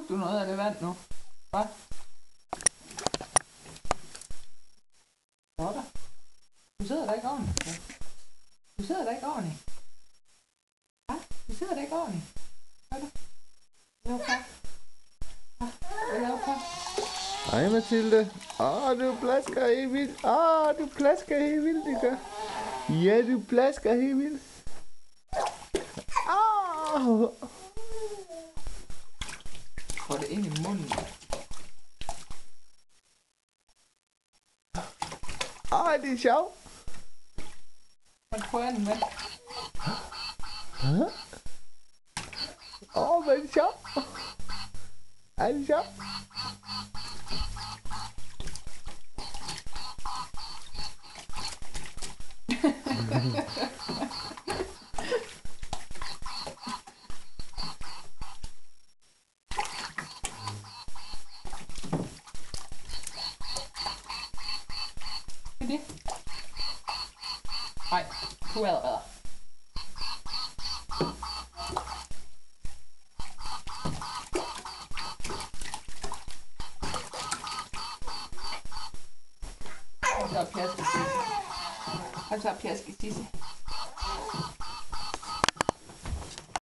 Slug du noget af det vand nu? Hvad? Hvor der? Du sidder der ikke ordentligt. Du sidder der ikke ordentligt. Hvad? Du sidder der ikke ordentligt. Hvad er det? Hvad laver far? Hej Mathilde. Du plasker helt vildt. Du plasker helt vildt, det gør. Ja, du plasker helt vildt. Får det ind i munden. Det er sjovt. Man prøver den med. Hvad er det sjovt? Er det sjovt? Det? Nej, du er redder. Han tager pjaske Sisse.